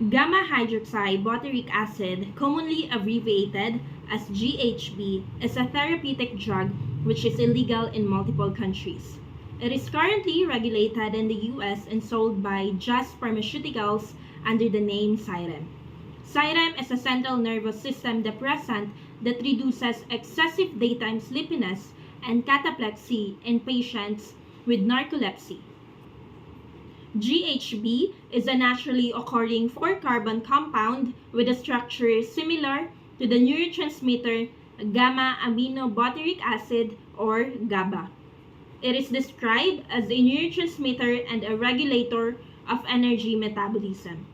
Gamma-hydroxybutyric acid, commonly abbreviated as GHB, is a therapeutic drug which is illegal in multiple countries. It is currently regulated in the US and sold by Just Pharmaceuticals under the name Xyrem. Xyrem is a central nervous system depressant that reduces excessive daytime sleepiness and cataplexy in patients with narcolepsy. GHB is a naturally occurring 4-carbon compound with a structure similar to the neurotransmitter gamma-aminobutyric acid or GABA. It is described as a neurotransmitter and a regulator of energy metabolism.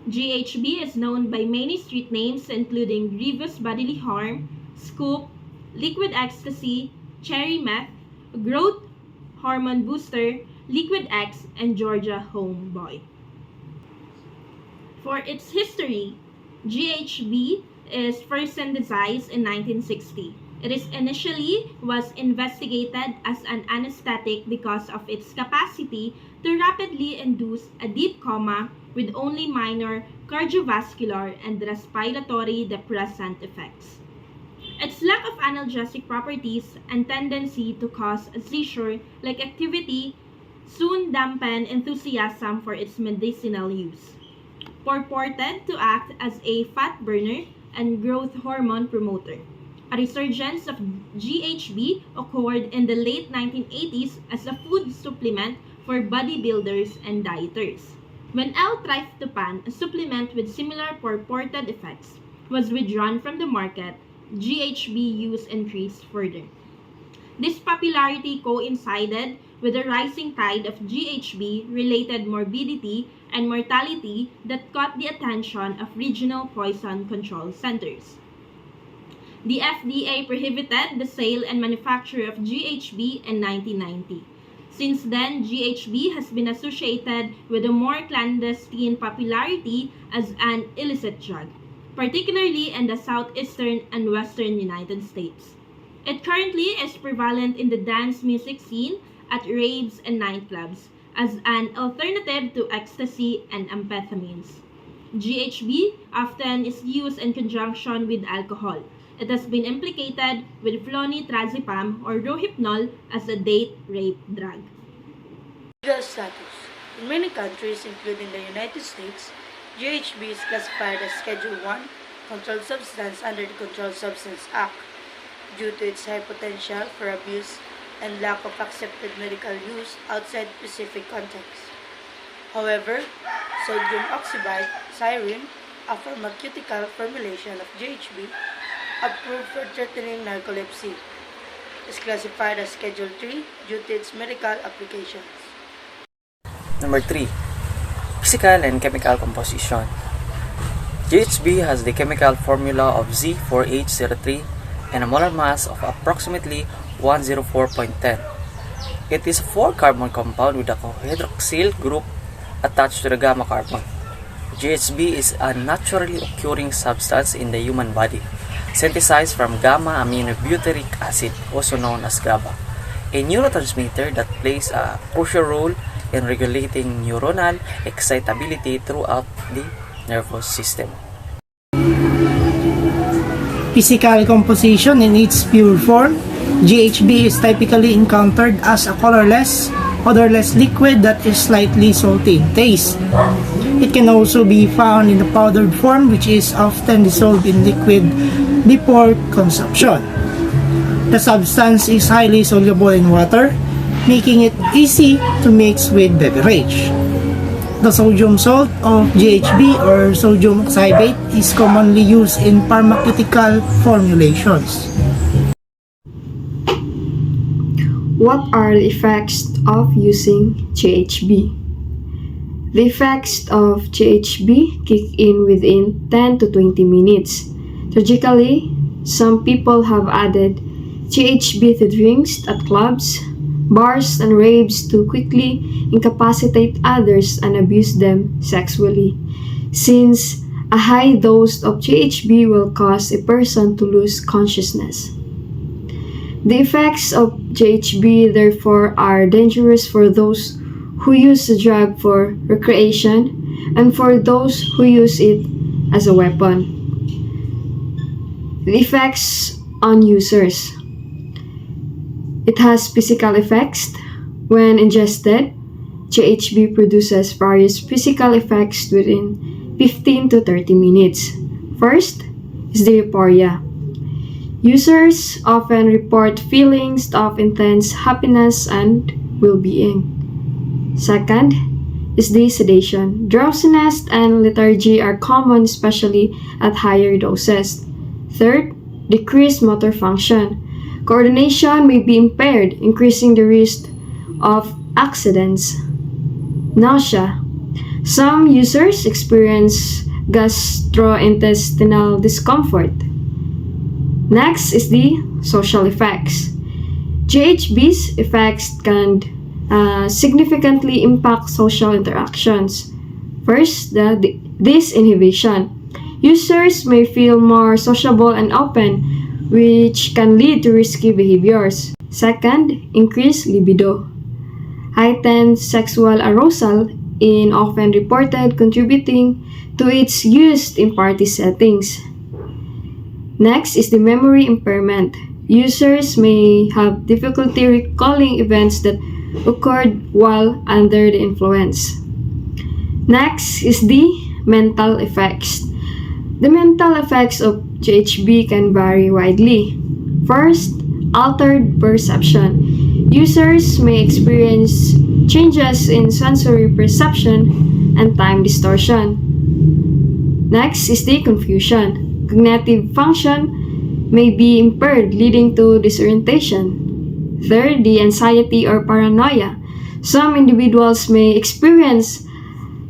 GHB is known by many street names including grievous bodily harm, scoop, liquid ecstasy, cherry meth, growth hormone booster, Liquid X, and Georgia Homeboy. For its history, GHB is first synthesized in 1960. It is initially was investigated as an anesthetic because of its capacity to rapidly induce a deep coma with only minor cardiovascular and respiratory depressant effects. Its lack of analgesic properties and tendency to cause a seizure-like activity soon dampened enthusiasm for its medicinal use. Purported to act as a fat burner and growth hormone promoter. A resurgence of GHB occurred in the late 1980s as a food supplement for bodybuilders and dieters. When L-tryptophan, a supplement with similar purported effects, was withdrawn from the market, GHB use increased further. This popularity coincided with the rising tide of GHB-related morbidity and mortality that caught the attention of regional poison control centers. The FDA prohibited the sale and manufacture of GHB in 1990. Since then, GHB has been associated with a more clandestine popularity as an illicit drug, particularly in the southeastern and western United States. It currently is prevalent in the dance music scene at raves and nightclubs as an alternative to ecstasy and amphetamines. GHB often is used in conjunction with alcohol. It has been implicated with flunitrazepam or rohypnol as a date rape drug. Legal status. In many countries, including the United States, GHB is classified as Schedule 1 controlled substance under the Controlled Substances Act due to its high potential for abuse and lack of accepted medical use outside specific contexts. However, sodium oxybate, Xyrem, a pharmaceutical formulation of GHB, approved for treating narcolepsy, is classified as Schedule 3 due to its medical applications. Number 3. Physical and chemical composition. GHB has the chemical formula of Z4H03 and a molar mass of approximately 104.10. It is a 4-carbon compound with a hydroxyl group attached to the gamma carbon. GHB is a naturally occurring substance in the human body, synthesized from gamma-aminobutyric acid, also known as GABA, a neurotransmitter that plays a crucial role in regulating neuronal excitability throughout the nervous system. Physical composition in its pure form, GHB is typically encountered as a colorless, odorless liquid that is slightly salty in taste. It can also be found in the powdered form, which is often dissolved in liquid before consumption. The substance is highly soluble in water, making it easy to mix with beverage. The sodium salt of GHB or sodium oxybate is commonly used in pharmaceutical formulations. What are the effects of using GHB? The effects of GHB kick in within 10 to 20 minutes. Tragically, some people have added GHB to drinks at clubs, bars, and raves to quickly incapacitate others and abuse them sexually, since a high dose of GHB will cause a person to lose consciousness. The effects of GHB, therefore, are dangerous for those who use the drug for recreation and for those who use it as a weapon. The effects on users. It has physical effects. When ingested, GHB produces various physical effects within 15 to 30 minutes. First is the euphoria. Users often report feelings of intense happiness and well-being. Second is the sedation. Drowsiness and lethargy are common, especially at higher doses. Third, decreased motor function. Coordination may be impaired, increasing the risk of accidents. Nausea. Some users experience gastrointestinal discomfort. Next is the social effects. GHB's effects can significantly impact social interactions. First, the disinhibition. Users may feel more sociable and open, which can lead to risky behaviors. Second, increased libido. Heightened sexual arousal is often reported contributing to its use in party settings. Next is the memory impairment. Users may have difficulty recalling events that occurred while under the influence. Next is the mental effects. The mental effects of GHB can vary widely. First, altered perception. Users may experience changes in sensory perception and time distortion. Next is the confusion. Cognitive function may be impaired, leading to disorientation. Third, the anxiety or paranoia. Some individuals may experience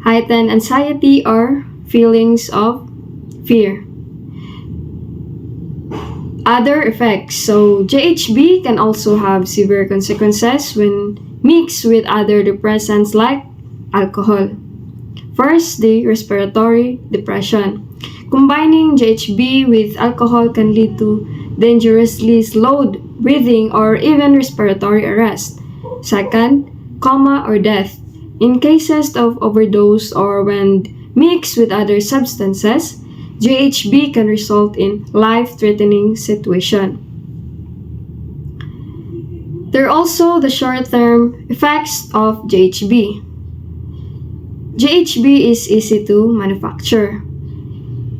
heightened anxiety or feelings of fear. Other effects. So, GHB can also have severe consequences when mixed with other depressants like alcohol. First, the respiratory depression. Combining GHB with alcohol can lead to dangerously slowed breathing or even respiratory arrest. Second, coma or death. In cases of overdose or when mixed with other substances, GHB can result in life-threatening situation. There are also the short-term effects of GHB. GHB is easy to manufacture,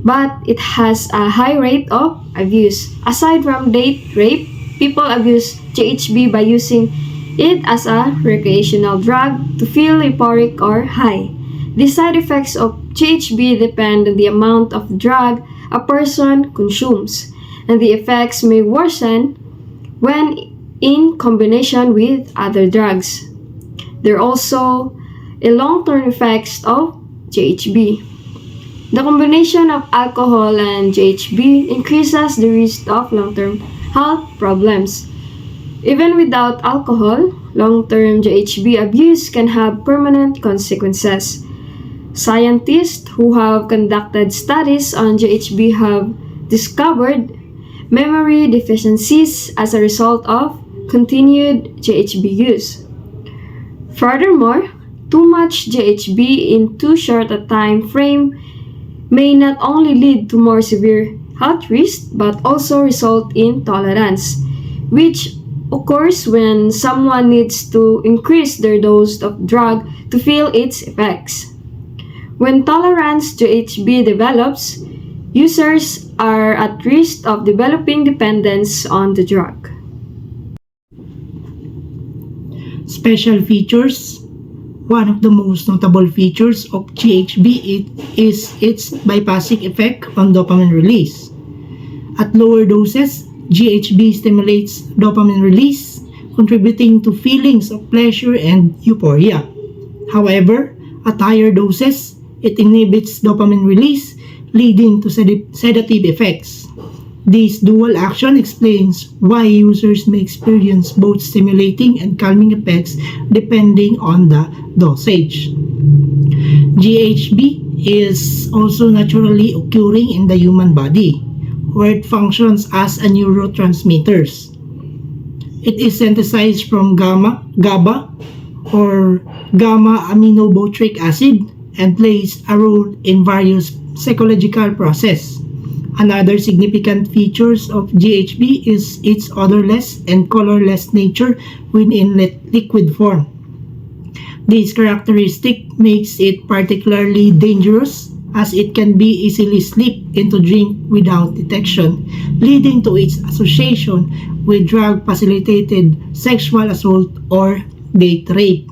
but it has a high rate of abuse. Aside from date rape, people abuse GHB by using it as a recreational drug to feel euphoric or high. The side effects of GHB depend on the amount of drug a person consumes, and the effects may worsen when in combination with other drugs. There are also long-term effects of GHB. The combination of alcohol and GHB increases the risk of long-term health problems. Even without alcohol, long-term GHB abuse can have permanent consequences. Scientists who have conducted studies on GHB have discovered memory deficiencies as a result of continued GHB use. Furthermore, too much GHB in too short a time frame may not only lead to more severe health risks but also result in tolerance, which occurs when someone needs to increase their dose of drug to feel its effects. When tolerance to GHB develops, users are at risk of developing dependence on the drug. Special features. One of the most notable features of GHB is its bypassing effect on dopamine release. At lower doses, GHB stimulates dopamine release, contributing to feelings of pleasure and euphoria. However, at higher doses, it inhibits dopamine release, leading to sedative effects. This dual action explains why users may experience both stimulating and calming effects depending on the dosage. GHB is also naturally occurring in the human body, where it functions as a neurotransmitter. It is synthesized from GABA or gamma aminobutyric acid and plays a role in various psychological processes. Another significant features of GHB is its odorless and colorless nature when in liquid form. This characteristic makes it particularly dangerous as it can be easily slipped into drink without detection, leading to its association with drug-facilitated sexual assault or date rape.